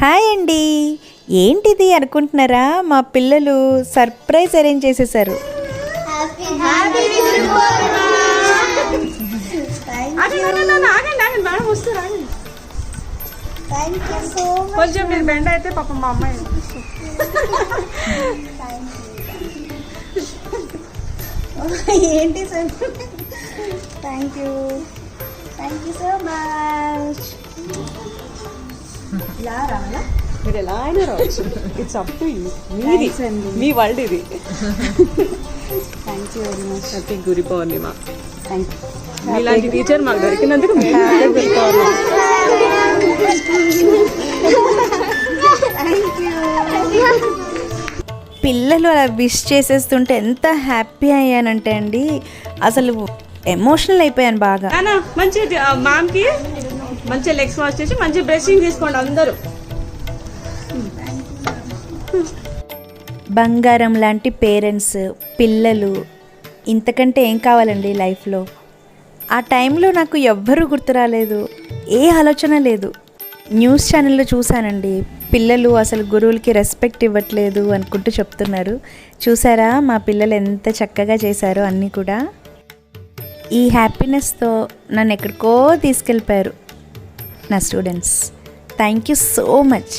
Hi అండి. ఏంటిది అనుకుంటున్నారా? మా పిల్లలు సర్ప్రైజ్ అరేంజ్ చేసేసారు. కొంచెం మీరు బెండ్ అయితే పాపం మా అమ్మాయి ఏంటి sir? Thank you so much. ఇలా రావాలా? మీరు ఎలా అయినా రావచ్చు. It's up to you. మీది మీ వరల్డ్ ఇది. Thank you very much. Happy Guru Purnima. Thank you. మీలాంటి టీచర్ మాకు దొరికినందుకు థ్యాంక్ యూ. పిల్లలు అలా విష్ చేసేస్తుంటే ఎంత హ్యాపీ అయ్యానంటే అండి, అసలు ఎమోషనల్ అయిపోయాను బాగా. మంచి మామ్కి మంచిగా లెగ్స్ వాష్ చేసి మంచి బ్రషింగ్ తీసుకోండి అందరూ. బంగారం లాంటి పేరెంట్స్, పిల్లలు, ఇంతకంటే ఏం కావాలండి లైఫ్లో? ఆ టైంలో నాకు ఎవ్వరూ గుర్తు రాలేదు, ఏ ఆలోచన లేదు. న్యూస్ ఛానల్లో చూశానండి, పిల్లలు అసలు గురువులకి రెస్పెక్ట్ ఇవ్వట్లేదు అనుకుంటూ చెప్తున్నారు. చూసారా మా పిల్లలు ఎంత చక్కగా చేశారో అన్నీ కూడా. ఈ హ్యాపీనెస్తో నన్ను ఎక్కడికో తీసుకెళ్ళిపోయారు నా students. Thank you so much.